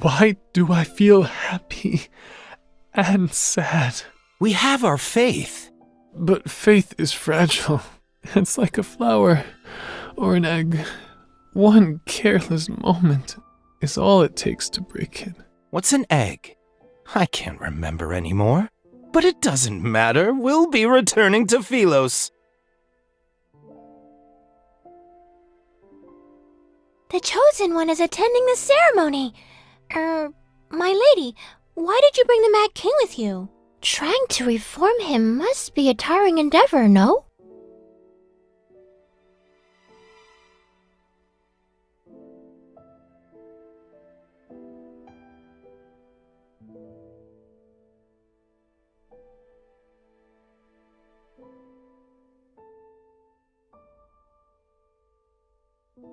Why do I feel happy and sad? We have our faith. But faith is fragile. It's like a flower or an egg. One careless moment is all it takes to break it. What's an egg? I can't remember anymore. But it doesn't matter. We'll be returning to Philos. The Chosen One is attending the ceremony. My lady, why did you bring the Mad King with you? Trying to reform him must be a tiring endeavor, no?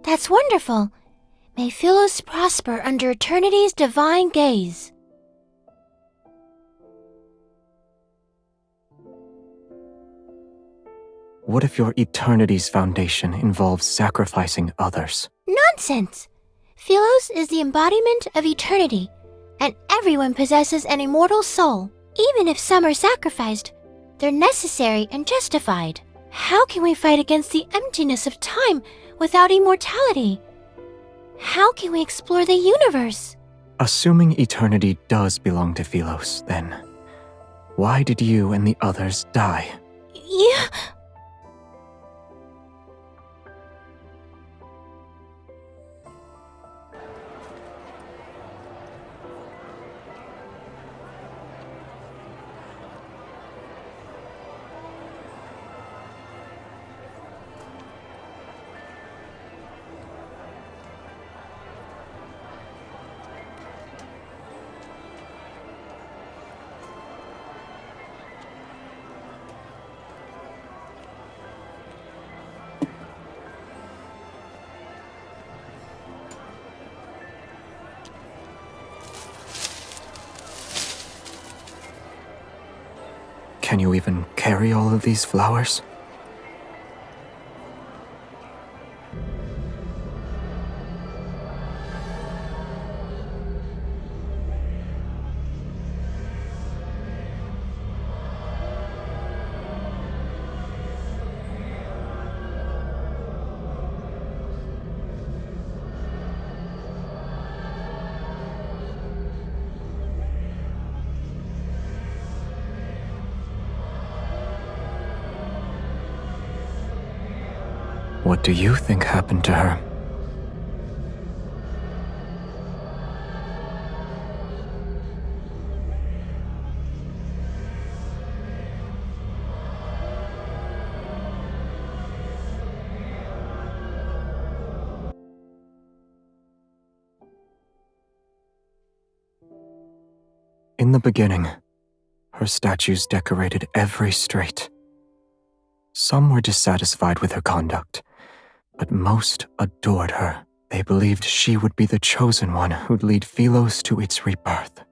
That's wonderful. May Philos prosper under eternity's divine gaze. What if your eternity's foundation involves sacrificing others? Nonsense! Philos is the embodiment of eternity, and everyone possesses an immortal soul. Even if some are sacrificed, they're necessary and justified. How can we fight against the emptiness of time without immortality? How can we explore the universe? Assuming eternity does belong to Philos, then, why did you and the others die? Yeah. Can you even carry all of these flowers? What do you think happened to her? In the beginning, her statues decorated every street. Some were dissatisfied with her conduct, but most adored her. They believed she would be the chosen one who'd lead Philos to its rebirth.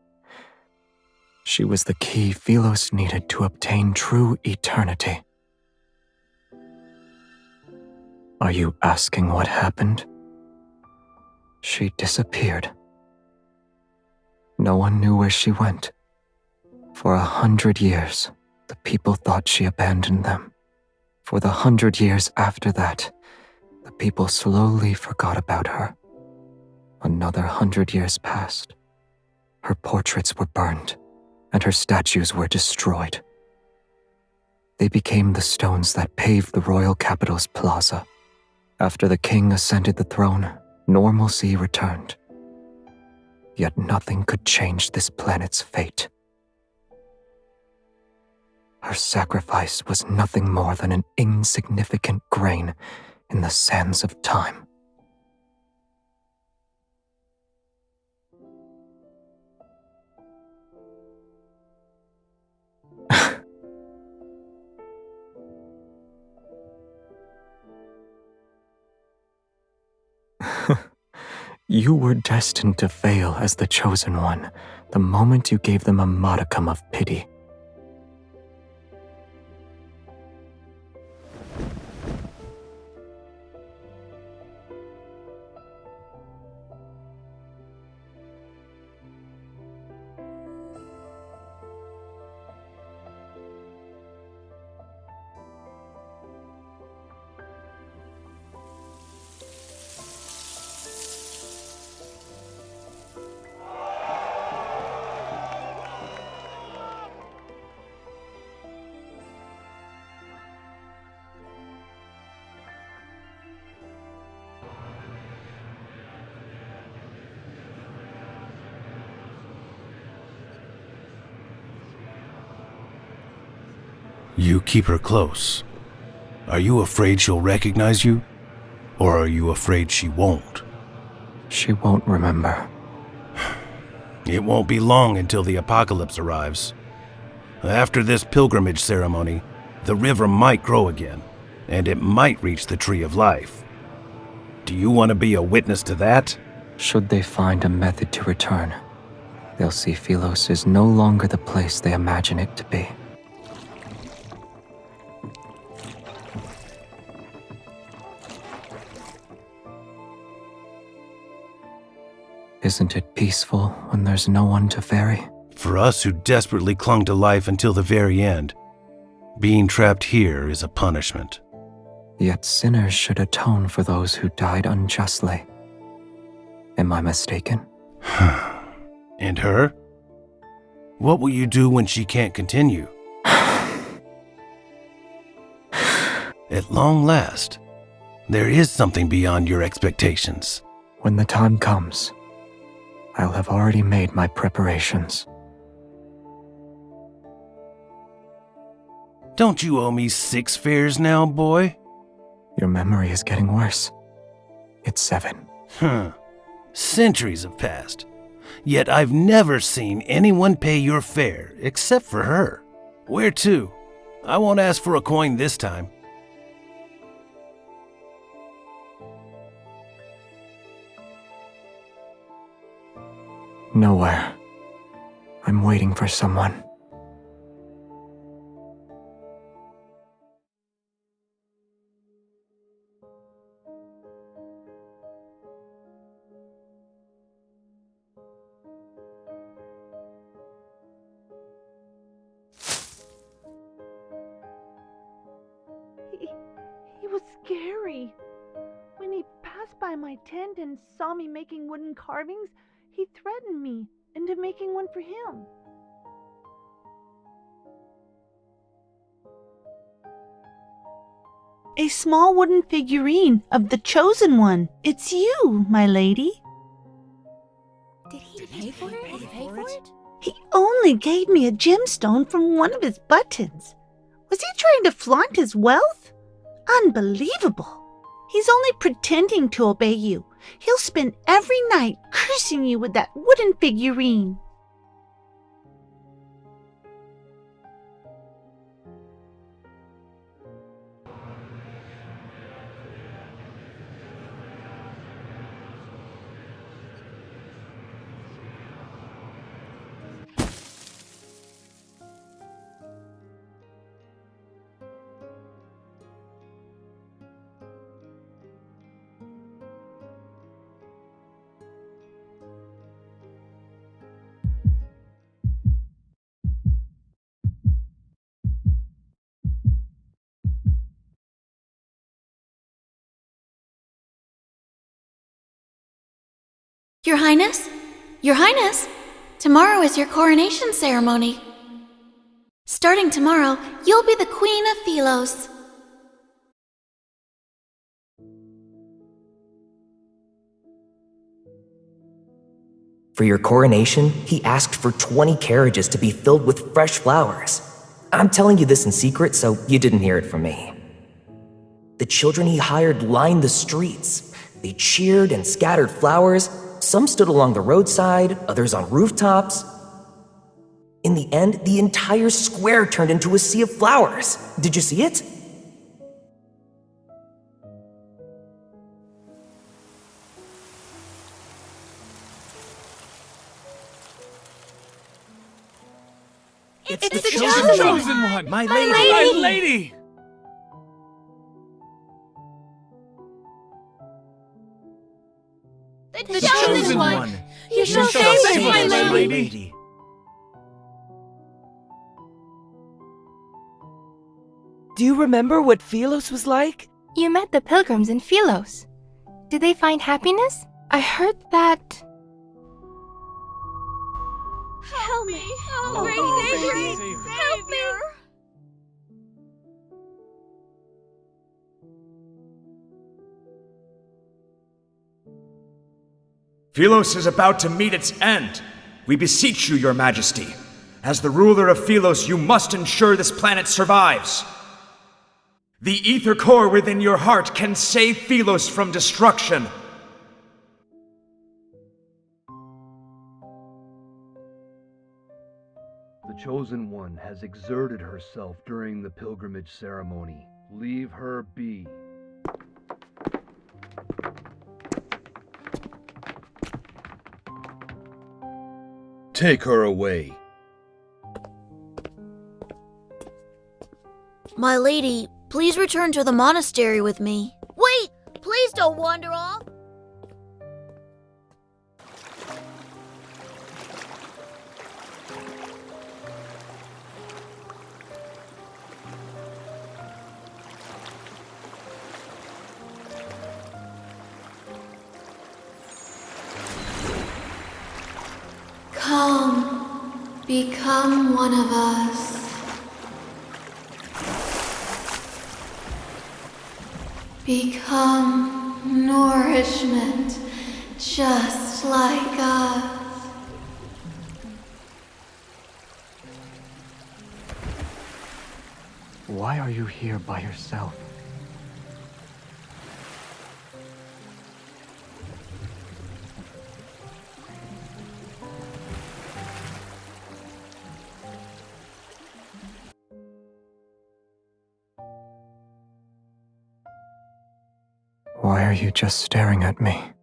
She was the key Philos needed to obtain true eternity. Are you asking what happened? She disappeared. No one knew where she went. For 100 years, the people thought she abandoned them. For the 100 years after that, the people slowly forgot about her. Another 100 years passed. Her portraits were burned, and her statues were destroyed. They became the stones that paved the royal capital's plaza. After the king ascended the throne, normalcy returned. Yet nothing could change this planet's fate. Her sacrifice was nothing more than an insignificant grain in the sands of time. You were destined to fail as the chosen one the moment you gave them a modicum of pity. You keep her close. Are you afraid she'll recognize you? Or are you afraid she won't? She won't remember. It won't be long until the apocalypse arrives. After this pilgrimage ceremony, the river might grow again, and it might reach the Tree of Life. Do you want to be a witness to that? Should they find a method to return, they'll see Philos is no longer the place they imagine it to be. Isn't it peaceful when there's no one to ferry? For us who desperately clung to life until the very end, being trapped here is a punishment. Yet sinners should atone for those who died unjustly. Am I mistaken? And her? What will you do when she can't continue? At long last, there is something beyond your expectations. When the time comes, I'll have already made my preparations. Don't you owe me 6 fares now, boy? Your memory is getting worse. It's 7. Centuries have passed. Yet I've never seen anyone pay your fare except for her. Where to? I won't ask for a coin this time. Nowhere. I'm waiting for someone. He was scary. When he passed by my tent and saw me making wooden carvings, he threatened me into making one for him. A small wooden figurine of the chosen one. It's you, my lady. Did he pay for it? He only gave me a gemstone from one of his buttons. Was he trying to flaunt his wealth? Unbelievable. He's only pretending to obey you. He'll spend every night cursing you with that wooden figurine. Your Highness? Your Highness! Tomorrow is your coronation ceremony. Starting tomorrow, you'll be the Queen of Philos. For your coronation, he asked for 20 carriages to be filled with fresh flowers. I'm telling you this in secret, so you didn't hear it from me. The children he hired lined the streets. They cheered and scattered flowers. Some stood along the roadside, others on rooftops. In the end, the entire square turned into a sea of flowers. Did you see it? It's the Chosen one! My lady! My lady! The chosen one! You shall shall save save us, my us, my lady! lady. Do you remember what Philos was like? You met the pilgrims in Philos. Did they find happiness? I heard that... Help me! Oh, Great Savior! Savior! Help me! Philos is about to meet its end. We beseech you, your majesty. As the ruler of Philos, you must ensure this planet survives. The ether core within your heart can save Philos from destruction. The Chosen One has exerted herself during the pilgrimage ceremony. Leave her be. Take her away. My lady, please return to the monastery with me. Wait! Please don't wander off! Come, become one of us. Become nourishment, just like us. Why are you here by yourself? Why are you just staring at me?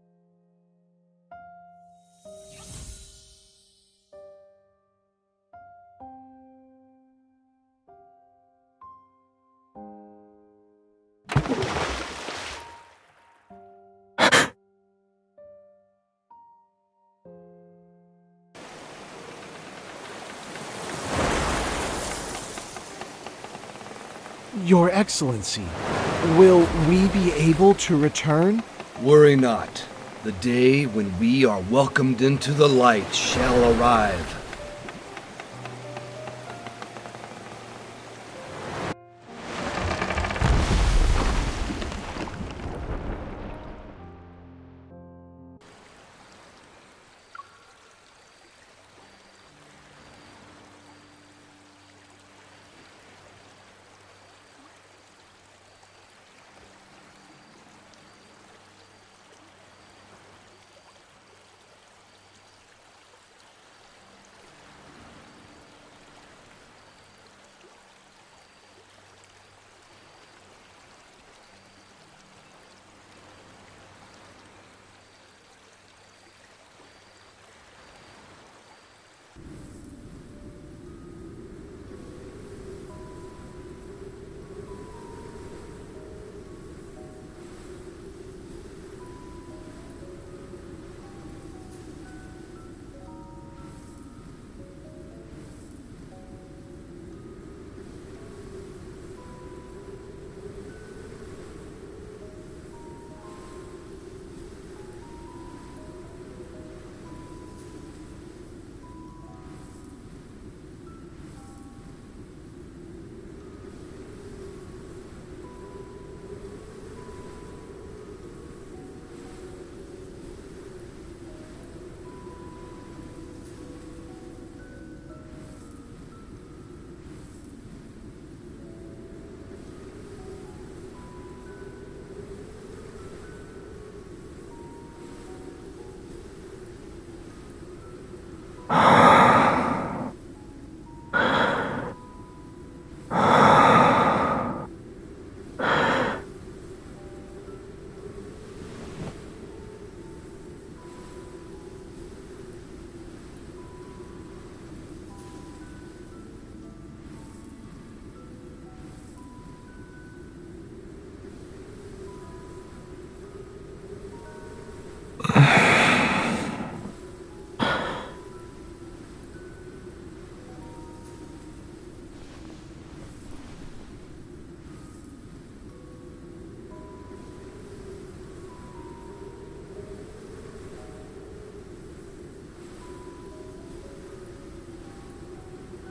Your Excellency, will we be able to return? Worry not. The day when we are welcomed into the light shall arrive.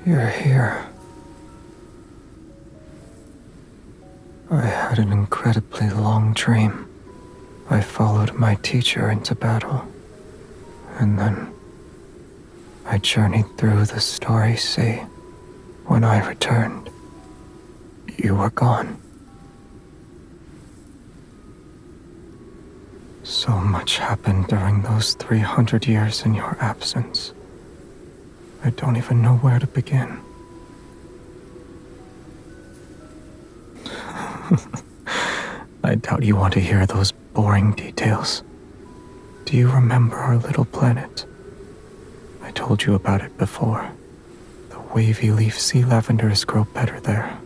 You're here. I had an incredibly long dream. I followed my teacher into battle, and then I journeyed through the starry sea. When I returned, you were gone. So much happened during those 300 years in your absence. I don't even know where to begin. I doubt you want to hear those boring details. Do you remember our little planet? I told you about it before. The wavy leaf sea lavenders grow better there.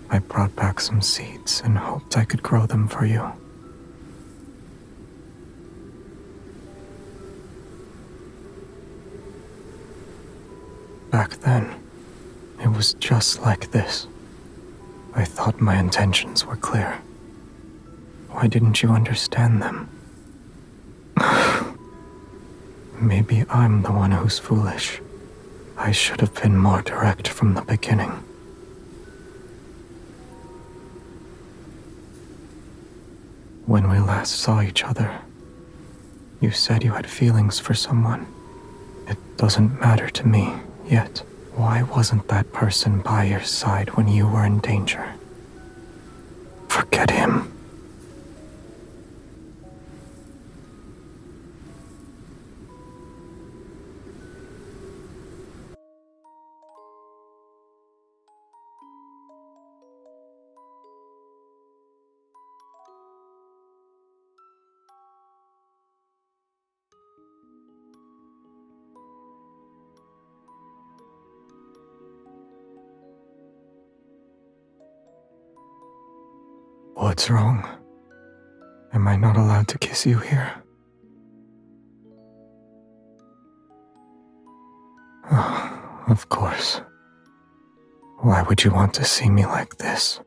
I brought back some seeds and hoped I could grow them for you. Back then, it was just like this. I thought my intentions were clear. Why didn't you understand them? Maybe I'm the one who's foolish. I should have been more direct from the beginning. When we last saw each other, you said you had feelings for someone. It doesn't matter to me yet. Why wasn't that person by your side when you were in danger? Forget him. What's wrong? Am I not allowed to kiss you here? Oh, of course. Why would you want to see me like this?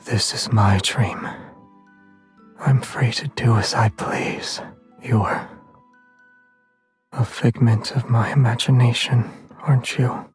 This is my dream. I'm free to do as I please. You're a figment of my imagination, aren't you?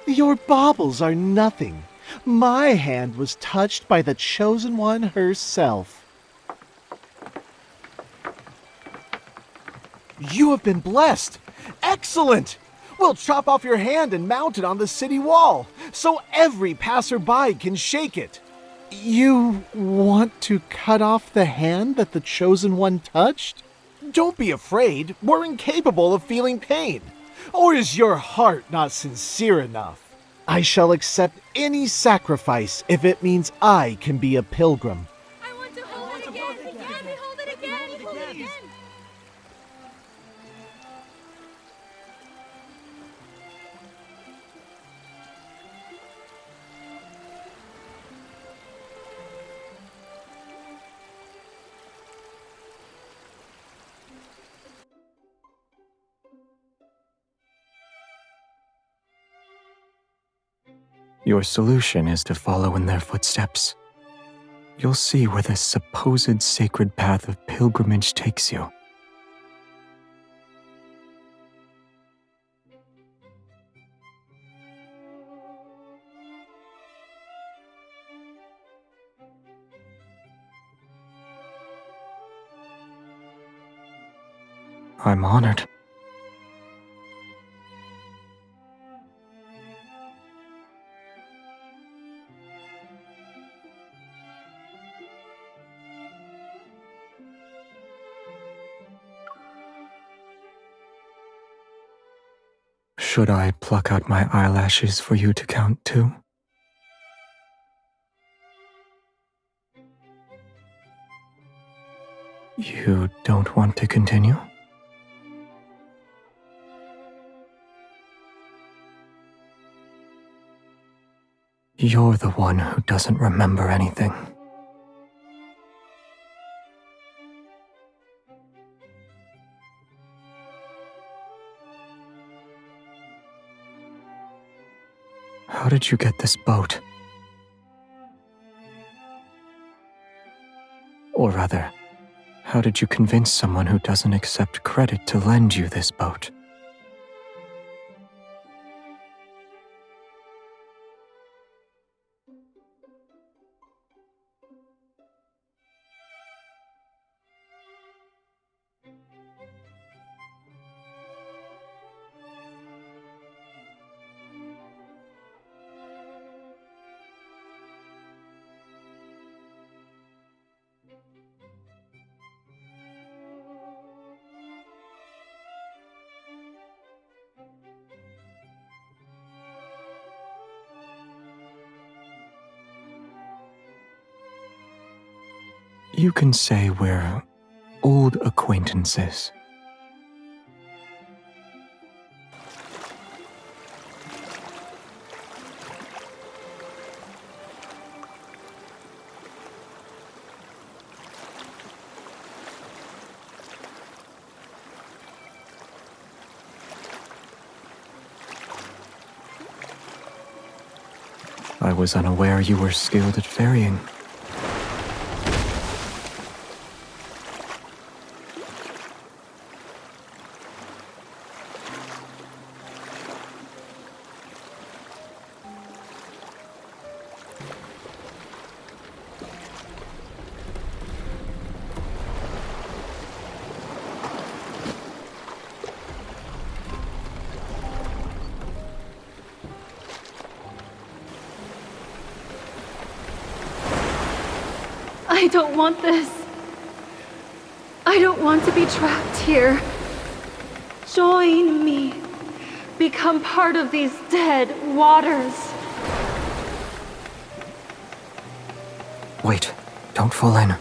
Your baubles are nothing. My hand was touched by the Chosen One herself. You have been blessed. Excellent! We'll chop off your hand and mount it on the city wall, so every passerby can shake it. You want to cut off the hand that the Chosen One touched? Don't be afraid. We're incapable of feeling pain. Or is your heart not sincere enough? I shall accept any sacrifice if it means I can be a pilgrim. I want to hold it again! Let me hold it again! Hold it again! Your solution is to follow in their footsteps. You'll see where the supposed sacred path of pilgrimage takes you. I'm honored. Should I pluck out my eyelashes for you to count too? You don't want to continue? You're the one who doesn't remember anything. How did you get this boat? Or rather, how did you convince someone who doesn't accept credit to lend you this boat? You can say we're old acquaintances. I was unaware you were skilled at ferrying. I don't want this. I don't want to be trapped here. Join me. Become part of these dead waters. Wait, don't fall in.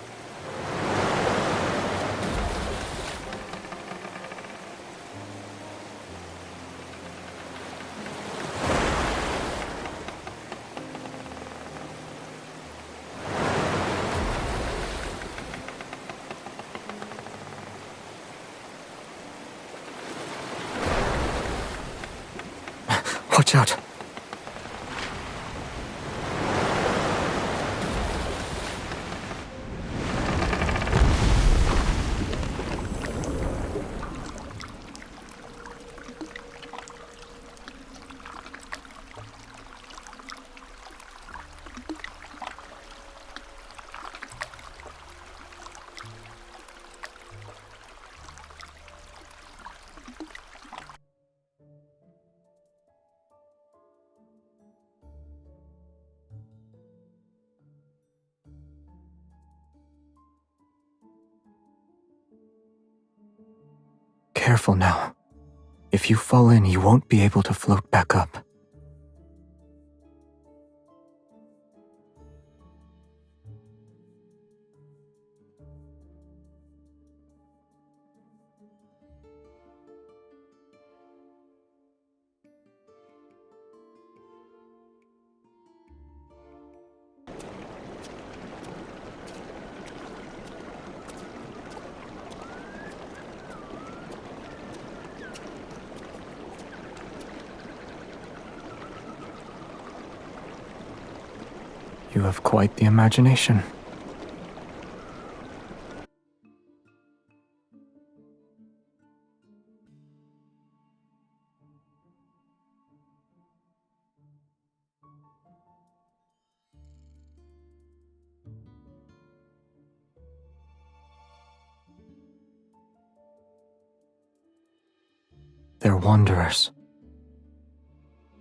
Watch out. Careful now. If you fall in, you won't be able to float back up. You have quite the imagination. They're wanderers.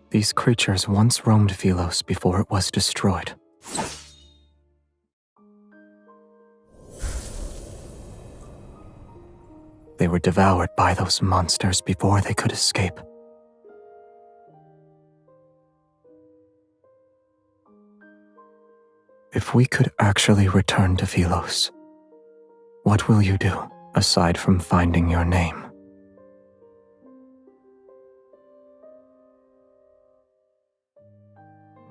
These creatures once roamed Philos before it was destroyed. They were devoured by those monsters before they could escape. If we could actually return to Philos, what will you do, aside from finding your name?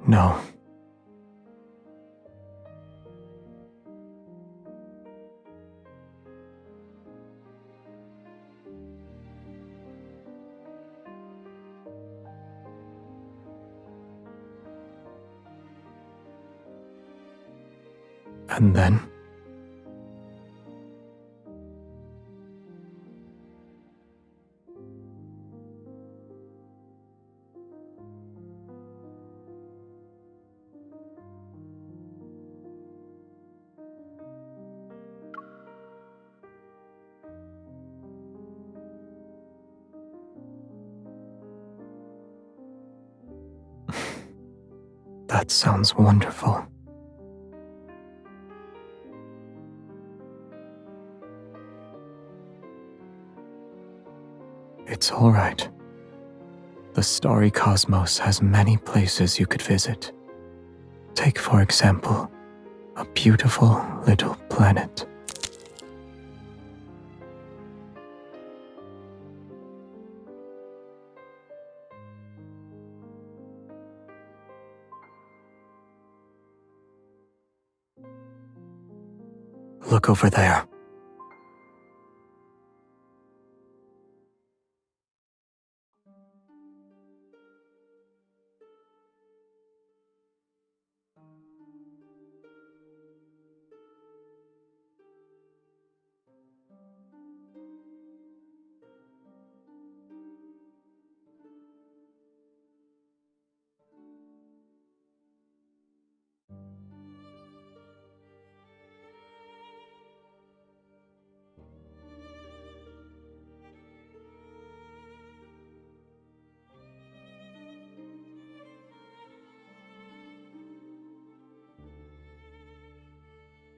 No. And then? That sounds wonderful. It's all right. The starry cosmos has many places you could visit. Take, for example, a beautiful little planet. Look over there.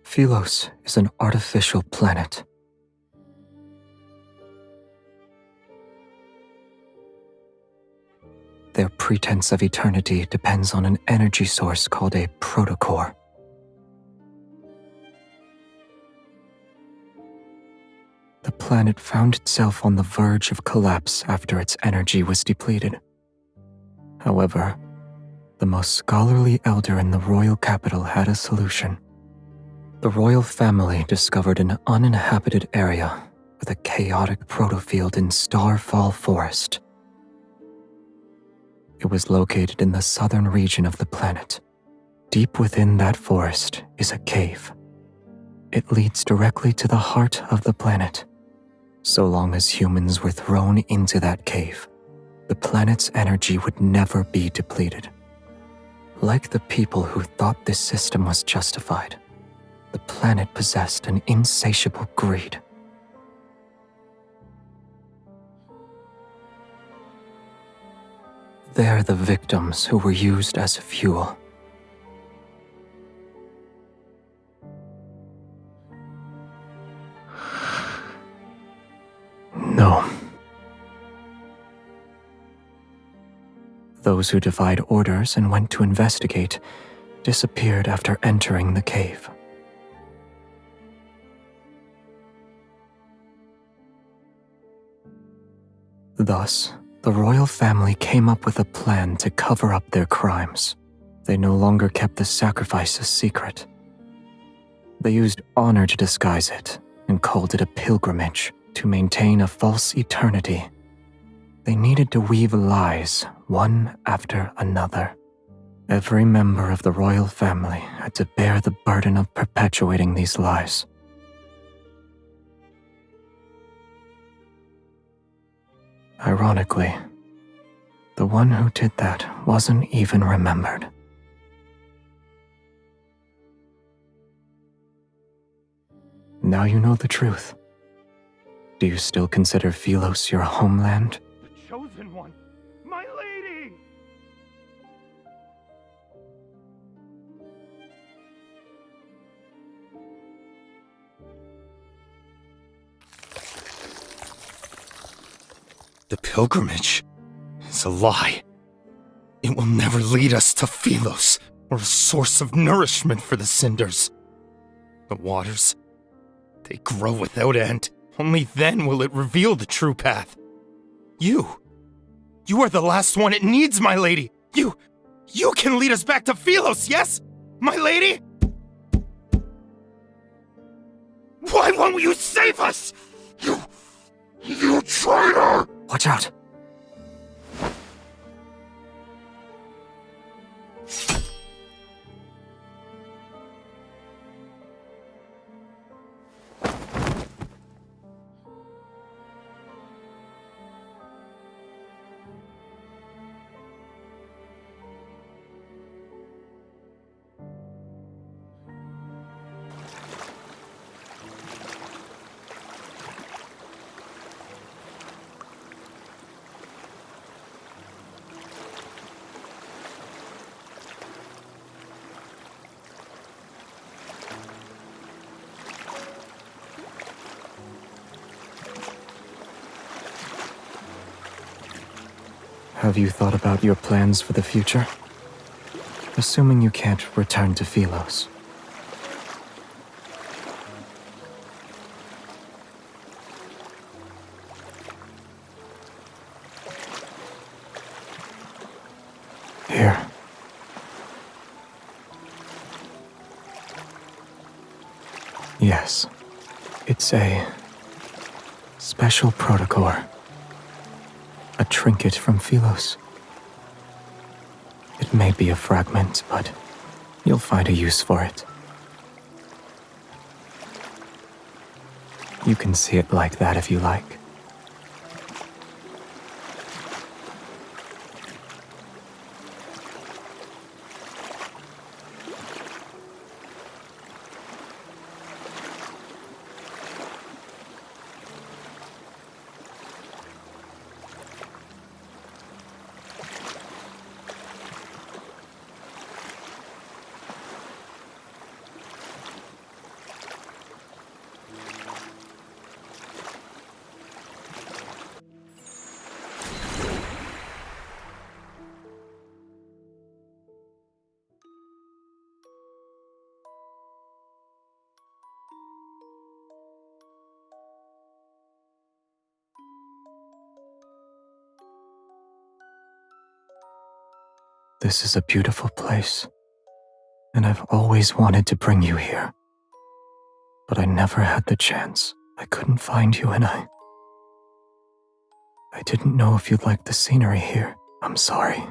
Philos is an artificial planet. Their pretense of eternity depends on an energy source called a protocore. The planet found itself on the verge of collapse after its energy was depleted. However, the most scholarly elder in the royal capital had a solution. The royal family discovered an uninhabited area with a chaotic protofield in Starfall Forest. It was located in the southern region of the planet. Deep within that forest is a cave. It leads directly to the heart of the planet. So long as humans were thrown into that cave, the planet's energy would never be depleted. Like the people who thought this system was justified, the planet possessed an insatiable greed. They're the victims who were used as fuel. No. Those who defied orders and went to investigate disappeared after entering the cave. Thus, the royal family came up with a plan to cover up their crimes. They no longer kept the sacrifices secret. They used honor to disguise it and called it a pilgrimage to maintain a false eternity. They needed to weave lies one after another. Every member of the royal family had to bear the burden of perpetuating these lies. Ironically, the one who did that wasn't even remembered. Now you know the truth. Do you still consider Philos your homeland? The chosen one! My lady! The pilgrimage is a lie. It will never lead us to Philos. or a source of nourishment for the cinders. The waters, they grow without end. Only then will it reveal the true path. You are the last one it needs, my lady. You can lead us back to Philos, yes? My lady? Why won't you save us? You traitor! Watch out. Have you thought about your plans for the future? Assuming you can't return to Philos. Here. Yes. It's a special protocore. A trinket from Philos. It may be a fragment, but you'll find a use for it. You can see it like that if you like. This is a beautiful place, and I've always wanted to bring you here. But I never had the chance. I couldn't find you, and I didn't know if you'd like the scenery here. I'm sorry.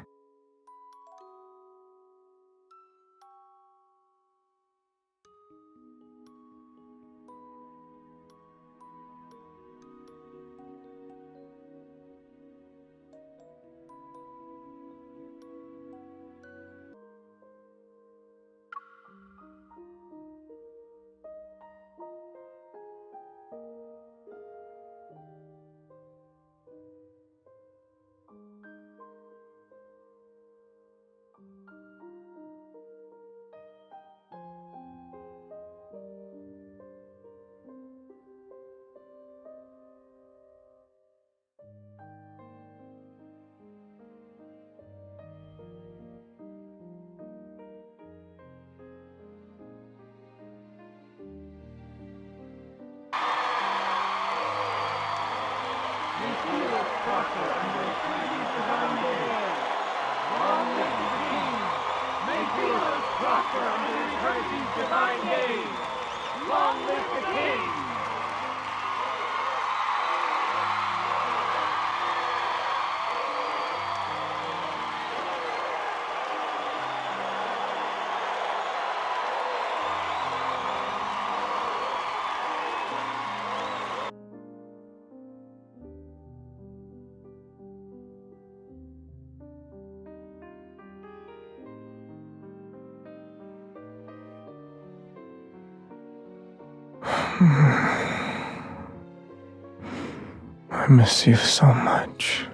I miss you so much.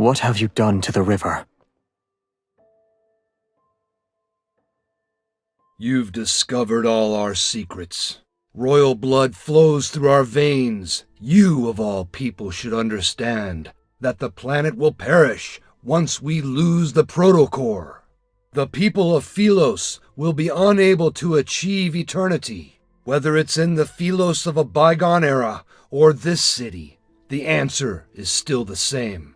What have you done to the river? You've discovered all our secrets. Royal blood flows through our veins. You, of all people, should understand that the planet will perish once we lose the protocore. The people of Philos will be unable to achieve eternity. Whether it's in the Philos of a bygone era or this city, the answer is still the same.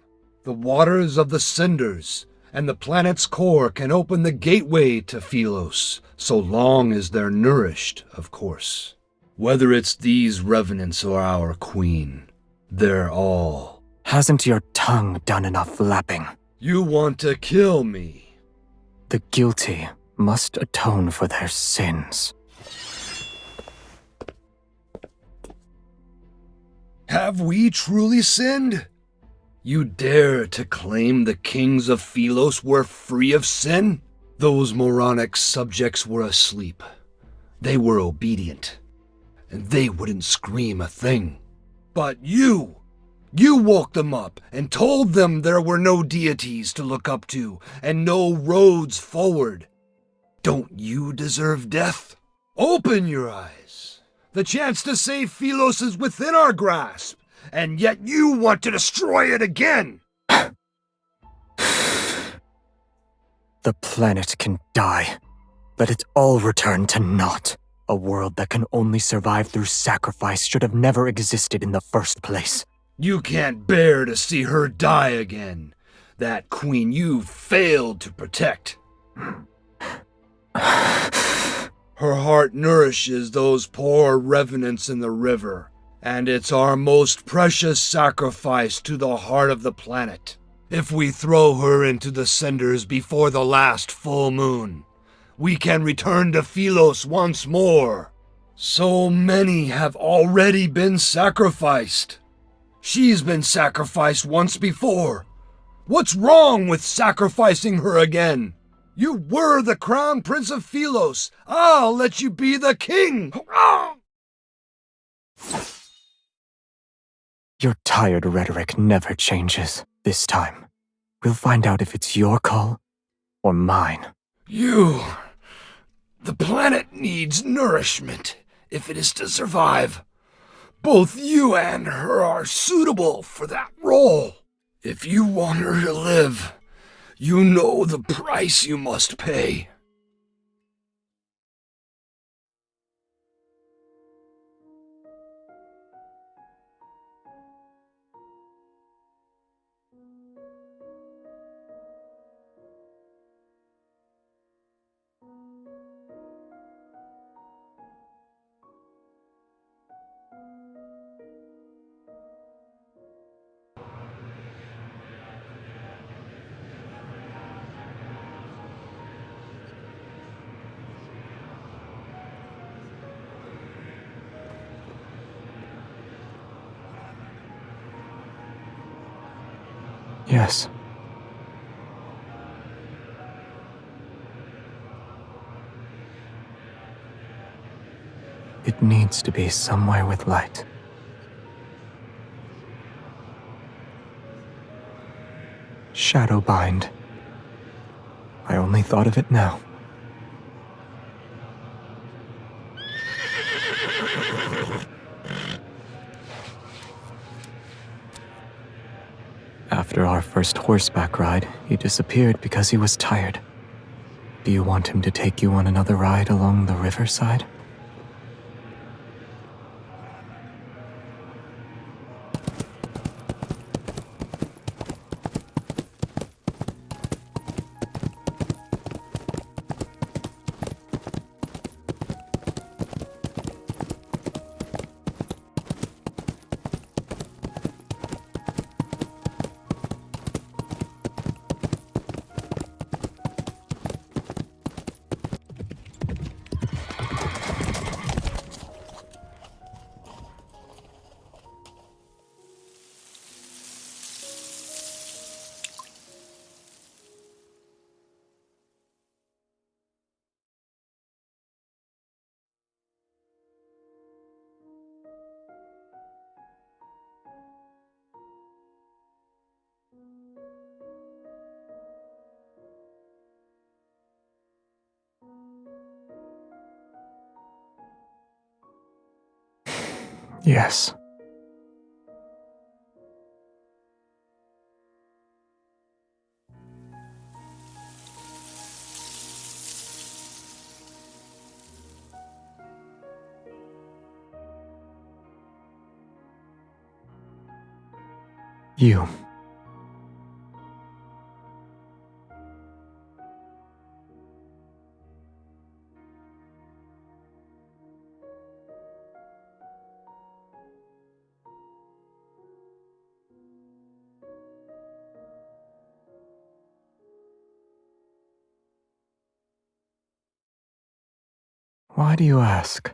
The waters of the cinders and the planet's core can open the gateway to Philos, so long as they're nourished, of course. Whether it's these revenants or our queen, they're all... Hasn't your tongue done enough lapping? You want to kill me? The guilty must atone for their sins. Have we truly sinned? You dare to claim the kings of Philos were free of sin? Those moronic subjects were asleep. They were obedient, and they wouldn't scream a thing. But you woke them up and told them there were no deities to look up to and no roads forward. Don't you deserve death? Open your eyes. The chance to save Philos is within our grasp, and yet you want to destroy it again! The planet can die. Let it all return to naught. A world that can only survive through sacrifice should have never existed in the first place. You can't bear to see her die again. That queen you failed to protect. Her heart nourishes those poor revenants in the river, and it's our most precious sacrifice to the heart of the planet. If we throw her into the cinders before the last full moon, we can return to Philos once more. So many have already been sacrificed. She's been sacrificed once before. What's wrong with sacrificing her again? You were the crown prince of Philos. I'll let you be the king. Your tired rhetoric never changes. This time, we'll find out if it's your call or mine. The planet needs nourishment if it is to survive. Both you and her are suitable for that role. If you want her to live, you know the price you must pay. Yes. It needs to be somewhere with light. Shadowbind. I only thought of it now. After our first horseback ride, he disappeared because he was tired. Do you want him to take you on another ride along the riverside? Yes. You. Why do you ask?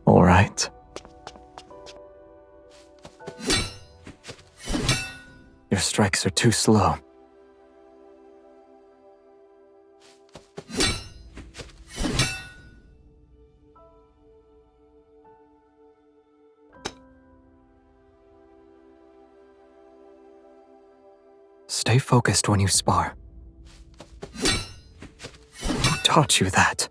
All right. Your strikes are too slow. Stay focused when you spar. Who taught you that?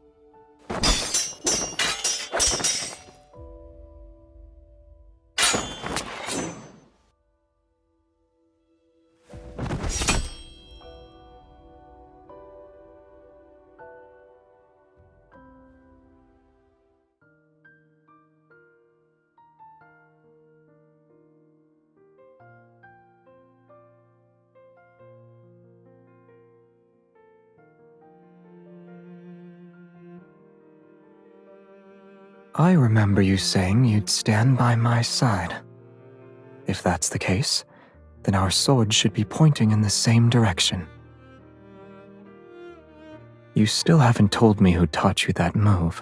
I remember you saying you'd stand by my side. If that's the case, then our swords should be pointing in the same direction. You still haven't told me who taught you that move.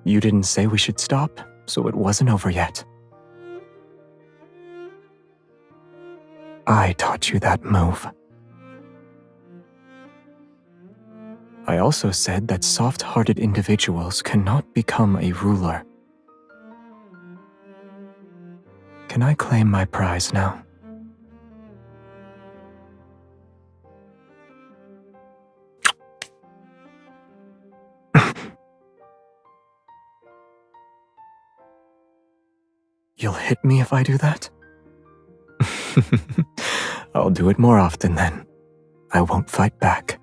You didn't say we should stop, so it wasn't over yet. I taught you that move. I also said that soft-hearted individuals cannot become a ruler. Can I claim my prize now? You'll hit me if I do that? I'll do it more often then. I won't fight back.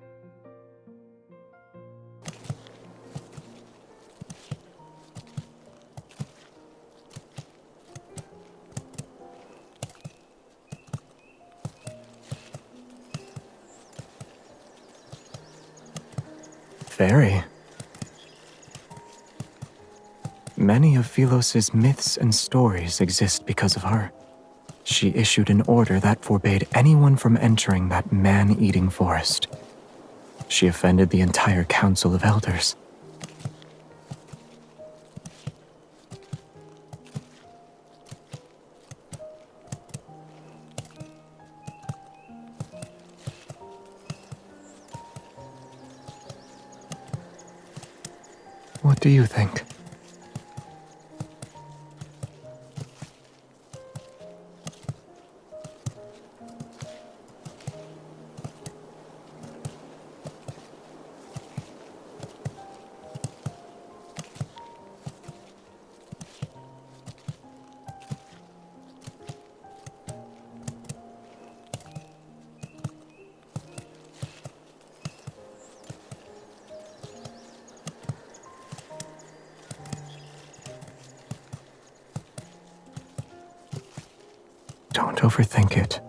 Very. Many of Philos's myths and stories exist because of her. She issued an order that forbade anyone from entering that man-eating forest. She offended the entire Council of Elders. What do you think? Don't overthink it.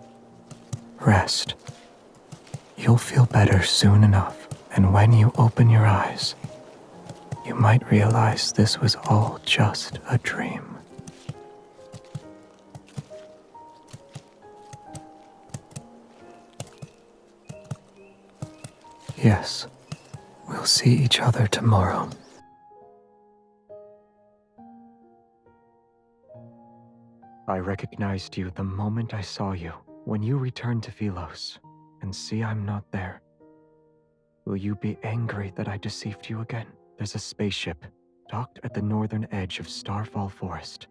Rest. You'll feel better soon enough, and when you open your eyes, you might realize this was all just a dream. Yes, we'll see each other tomorrow. I recognized you the moment I saw you. When you return to Philos and see I'm not there, will you be angry that I deceived you again? There's a spaceship docked at the northern edge of Starfall Forest.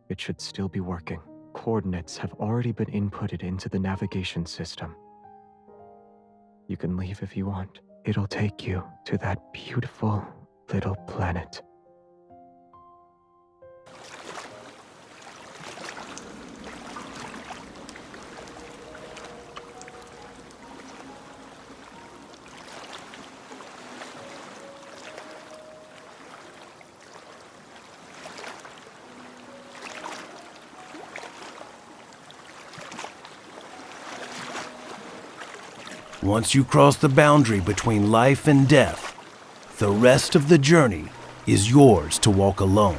It should still be working. Coordinates have already been inputted into the navigation system. You can leave if you want. It'll take you to that beautiful little planet. Once you cross the boundary between life and death, the rest of the journey is yours to walk alone.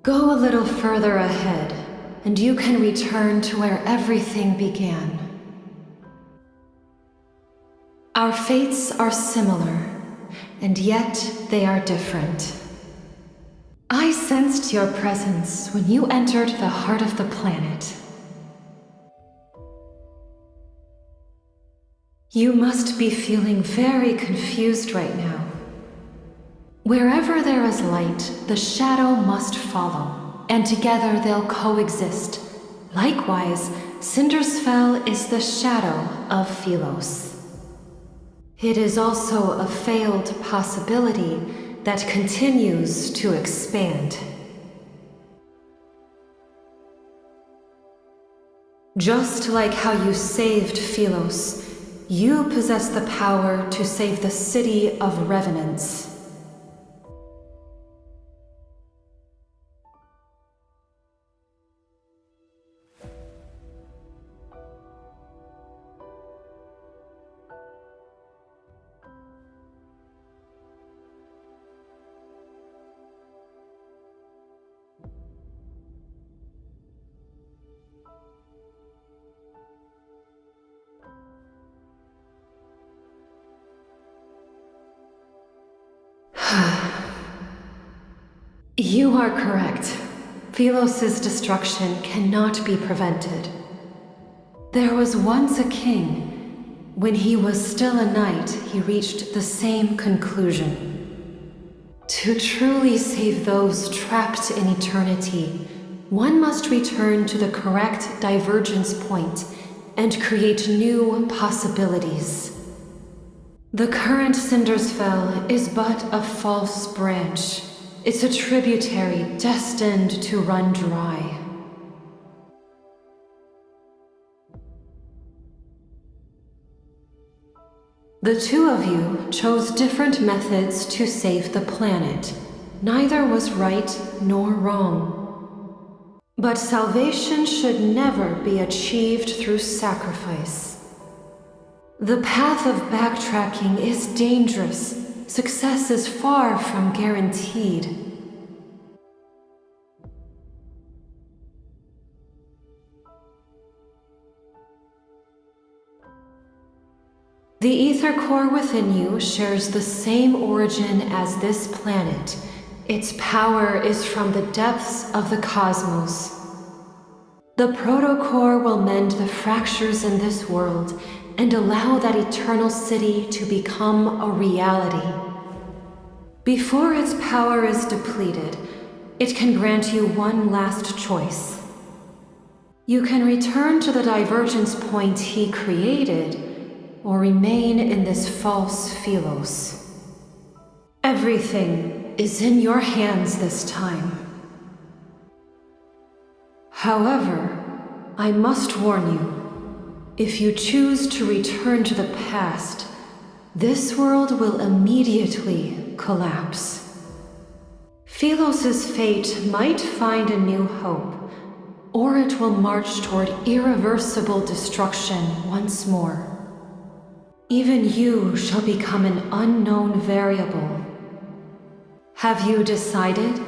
Go a little further ahead, and you can return to where everything began. Our fates are similar, and yet they are different. I sensed your presence when you entered the heart of the planet. You must be feeling very confused right now. Wherever there is light, the shadow must follow, and together they'll coexist. Likewise, Cindersfell is the shadow of Philos. It is also a failed possibility that continues to expand. Just like how you saved Philos, you possess the power to save the city of Revenants. You are correct. Philos' destruction cannot be prevented. There was once a king. When he was still a knight, he reached the same conclusion. To truly save those trapped in eternity, one must return to the correct divergence point and create new possibilities. The current Cindersfell is but a false branch. It's a tributary destined to run dry. The two of you chose different methods to save the planet. Neither was right nor wrong. But salvation should never be achieved through sacrifice. The path of backtracking is dangerous. Success is far from guaranteed. The ether core within you shares the same origin as this planet. Its power is from the depths of the cosmos. The protocore will mend the fractures in this world and allow that eternal city to become a reality. Before its power is depleted, it can grant you one last choice. You can return to the divergence point he created, or remain in this false Philos. Everything is in your hands this time. However, I must warn you, if you choose to return to the past, this world will immediately collapse. Philos' fate might find a new hope, or it will march toward irreversible destruction once more. Even you shall become an unknown variable. Have you decided?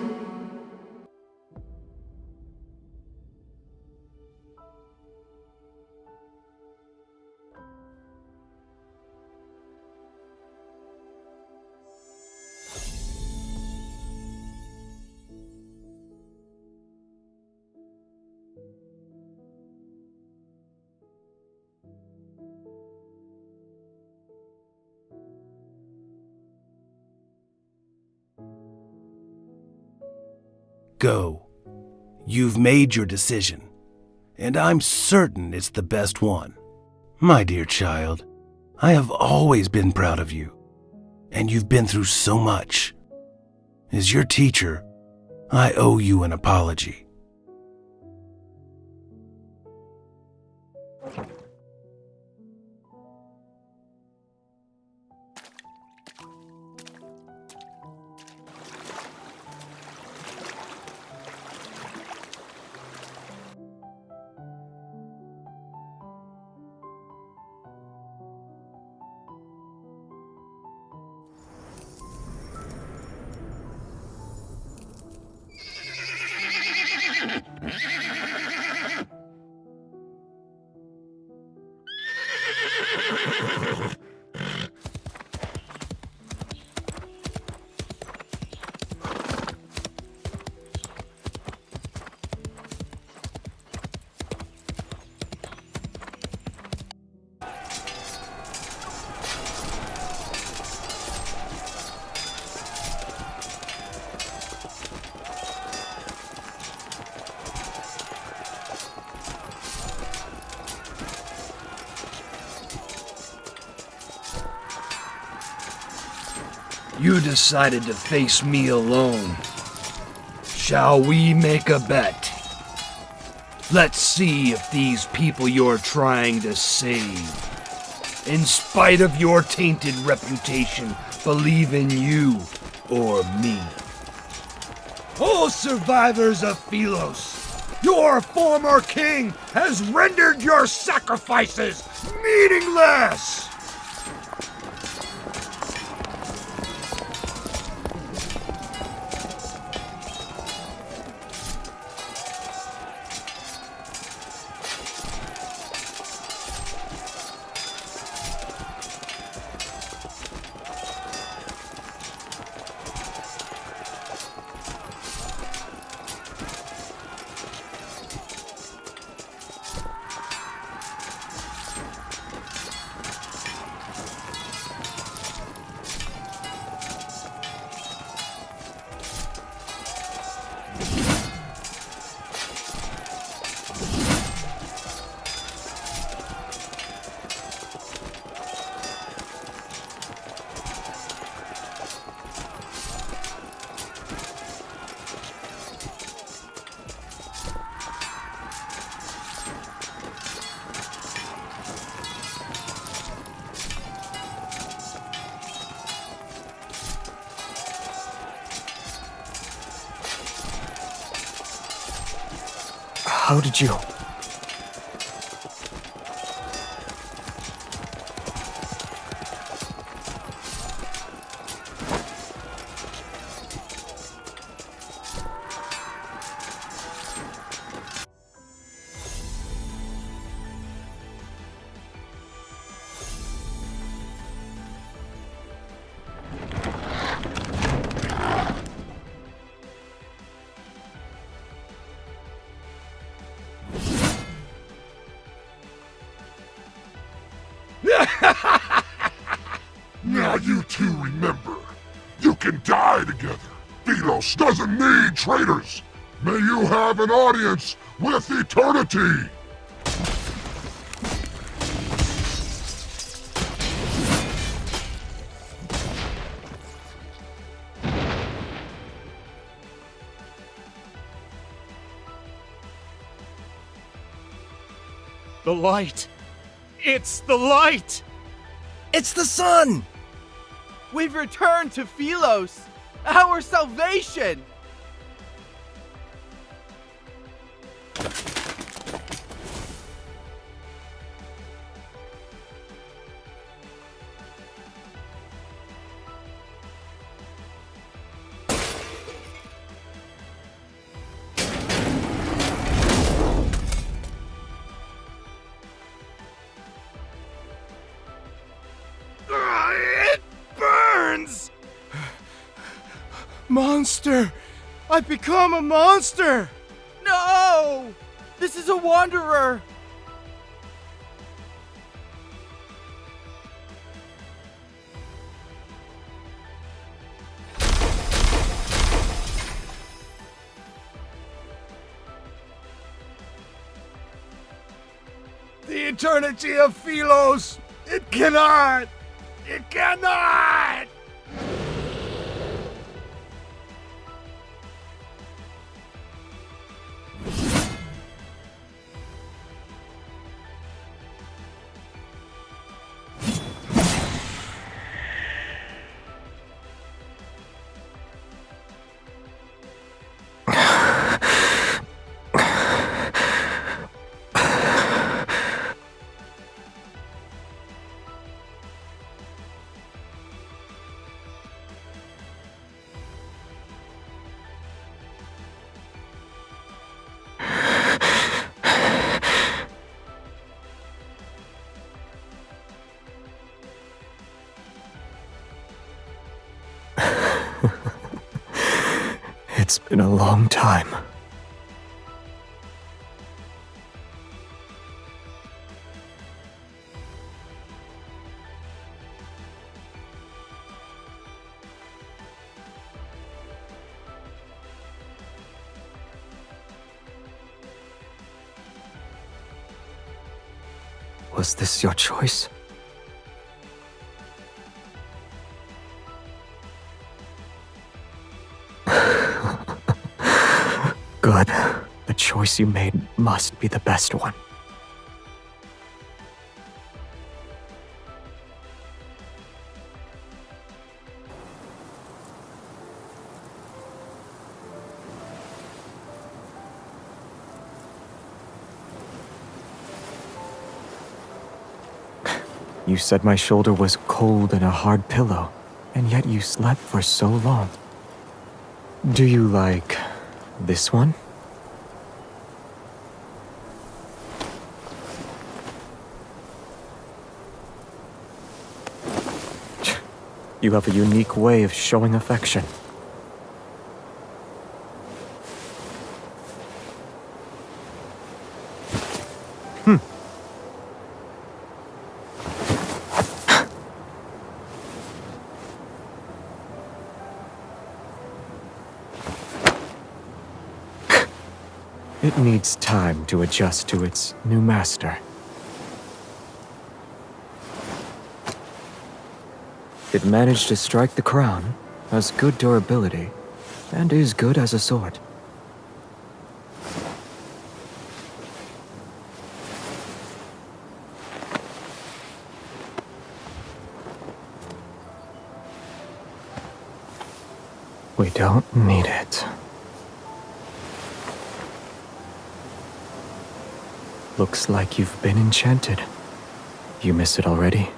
Go. You've made your decision, and I'm certain it's the best one. My dear child, I have always been proud of you, and you've been through so much. As your teacher, I owe you an apology. You decided to face me alone. Shall we make a bet? Let's see if these people you're trying to save, in spite of your tainted reputation, believe in you or me. Oh, survivors of Philos, your former king has rendered your sacrifices meaningless! How did you... Now you two remember, you can die together. Philos doesn't need traitors. May you have an audience with eternity! The light! It's the light! It's the sun! We've returned to Philos, our salvation! It burns! Monster! I've become a monster! No! This is a wanderer! The eternity of Philos! It cannot! It cannot! It's been a long time. Was this your choice? Good. The choice you made must be the best one. You said my shoulder was cold and a hard pillow, and yet you slept for so long. Do you like this one? You have a unique way of showing affection. It needs time to adjust to its new master. It managed to strike the crown, has good durability, and is good as a sword. We don't need it. Looks like you've been enchanted. You miss it already?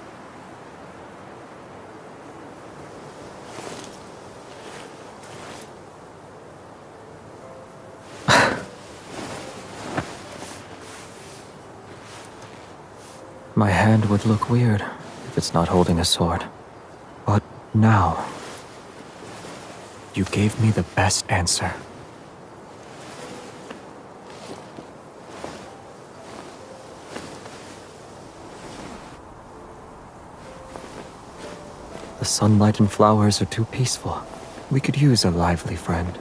My hand would look weird if it's not holding a sword. But now, you gave me the best answer. The sunlight and flowers are too peaceful. We could use a lively friend.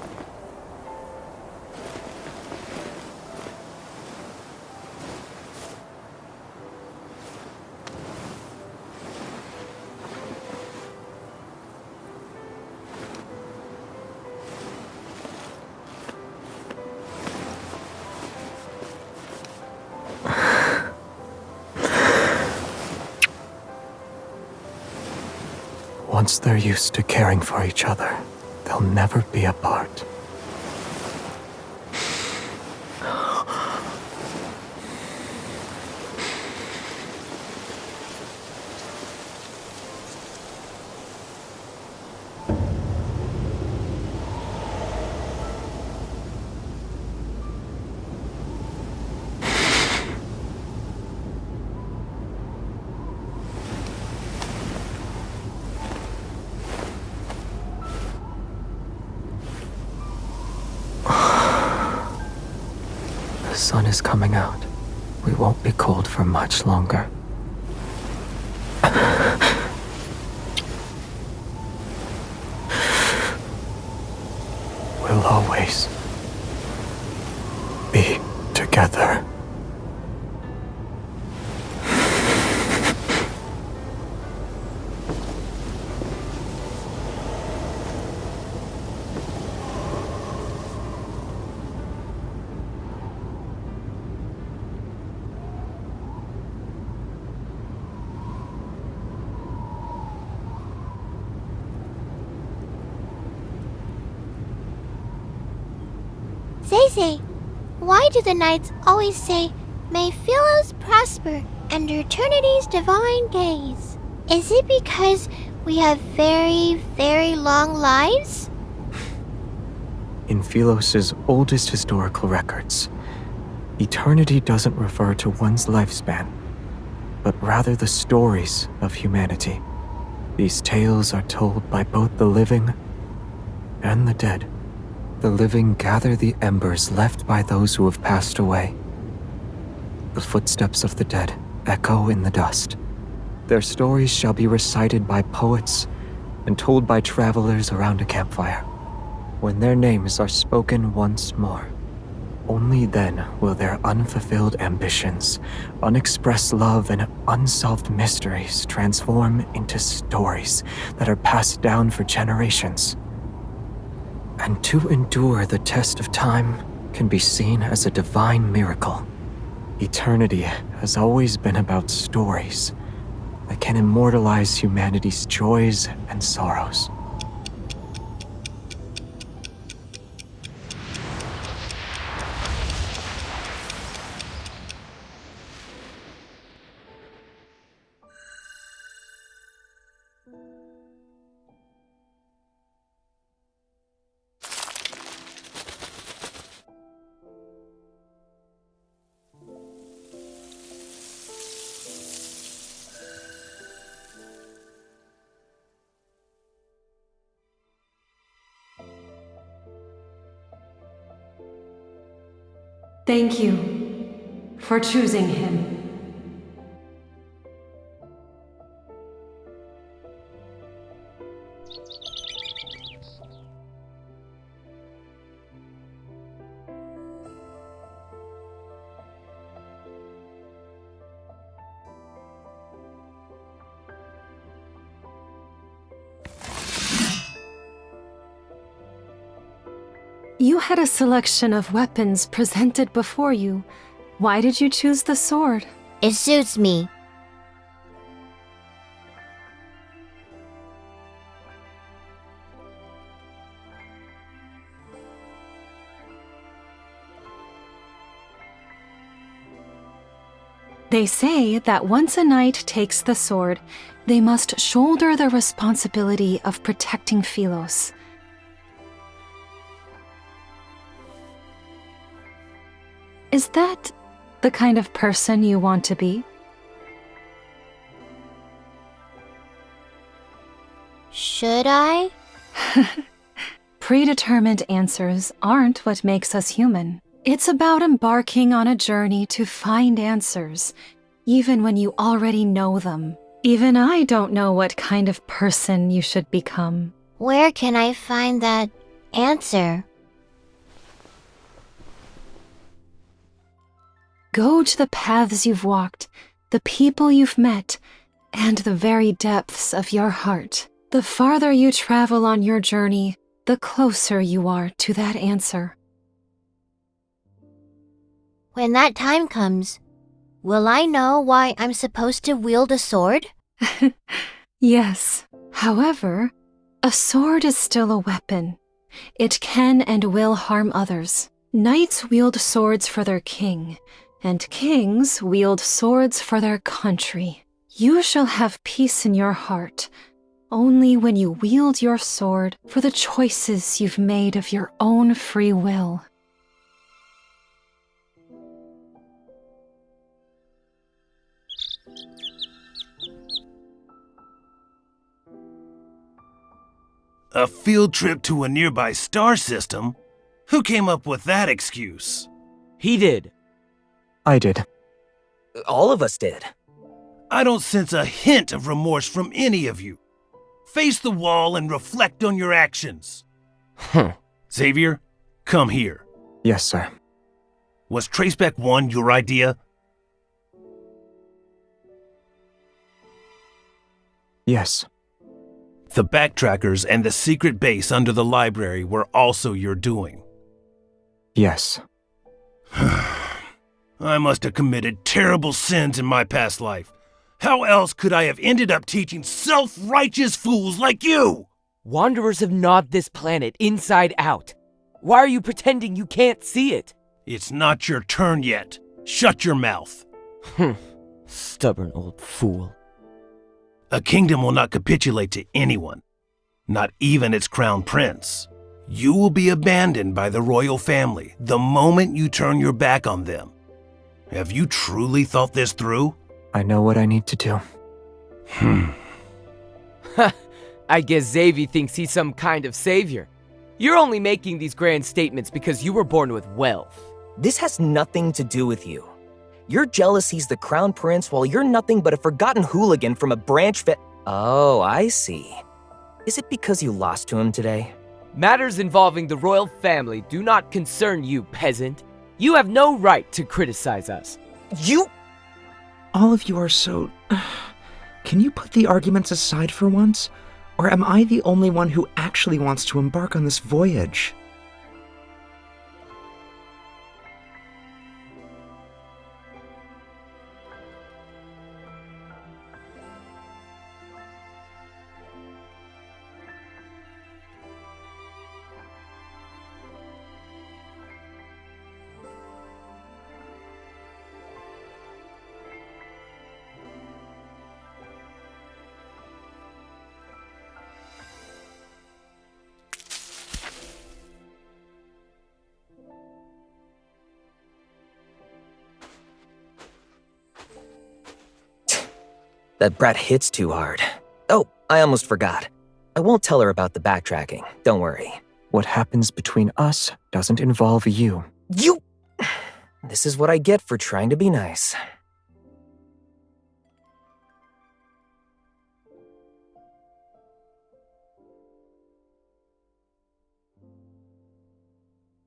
Once they're used to caring for each other, they'll never be apart. The sun is coming out. We won't be cold for much longer. We'll always be together. Zay, why do the knights always say, "May Philos prosper under eternity's divine gaze"? Is it because we have very, very long lives? In Philos' oldest historical records, eternity doesn't refer to one's lifespan, but rather the stories of humanity. These tales are told by both the living and the dead. The living gather the embers left by those who have passed away. The footsteps of the dead echo in the dust. Their stories shall be recited by poets and told by travelers around a campfire. When their names are spoken once more, only then will their unfulfilled ambitions, unexpressed love, and unsolved mysteries transform into stories that are passed down for generations. And to endure the test of time can be seen as a divine miracle. Eternity has always been about stories that can immortalize humanity's joys and sorrows. Thank you for choosing him. You had a selection of weapons presented before you. Why did you choose the sword? It suits me. They say that once a knight takes the sword, they must shoulder the responsibility of protecting Philos. Is that the kind of person you want to be? Should I? Predetermined answers aren't what makes us human. It's about embarking on a journey to find answers, even when you already know them. Even I don't know what kind of person you should become. Where can I find that answer? Go to the paths you've walked, the people you've met, and the very depths of your heart. The farther you travel on your journey, the closer you are to that answer. When that time comes, will I know why I'm supposed to wield a sword? Yes, However, a sword is still a weapon. It can and will harm others. Knights wield swords for their king, and kings wield swords for their country. You shall have peace in your heart only when you wield your sword for the choices you've made of your own free will. A field trip to a nearby star system? Who came up with that excuse? He did. I did. All of us did. I don't sense a hint of remorse from any of you. Face the wall and reflect on your actions. Xavier, come here. Yes, sir. Was Traceback 1 your idea? Yes. The backtrackers and the secret base under the library were also your doing. Yes. I must have committed terrible sins in my past life. How else could I have ended up teaching self-righteous fools like you? Wanderers have gnawed this planet inside out. Why are you pretending you can't see it? It's not your turn yet. Shut your mouth. Stubborn old fool. A kingdom will not capitulate to anyone, not even its crown prince. You will be abandoned by the royal family the moment you turn your back on them. Have you truly thought this through? I know what I need to do. I guess Xavier thinks he's some kind of savior. You're only making these grand statements because you were born with wealth. This has nothing to do with you. You're jealous he's the crown prince while you're nothing but a forgotten hooligan from a branch Oh, I see. Is it because you lost to him today? Matters involving the royal family do not concern you, peasant. You have no right to criticize us. You... All of you are so... Can you put the arguments aside for once? Or am I the only one who actually wants to embark on this voyage? That brat hits too hard. Oh, I almost forgot. I won't tell her about the backtracking. Don't worry. What happens between us doesn't involve you. You... This is what I get for trying to be nice.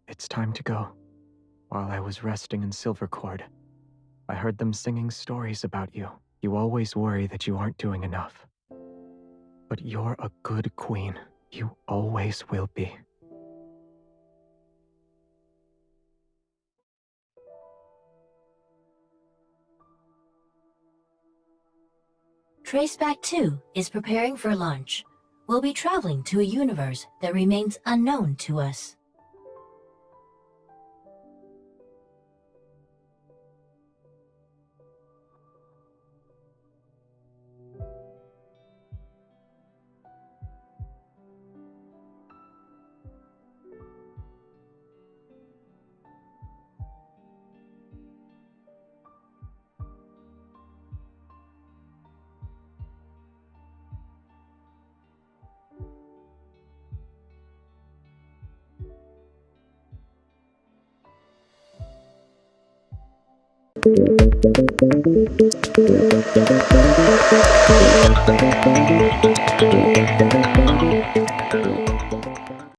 It's time to go. While I was resting in Silvercord, I heard them singing stories about you. You always worry that you aren't doing enough. But you're a good queen. You always will be. Traceback 2 is preparing for launch. We'll be traveling to a universe that remains unknown to us. Thank you.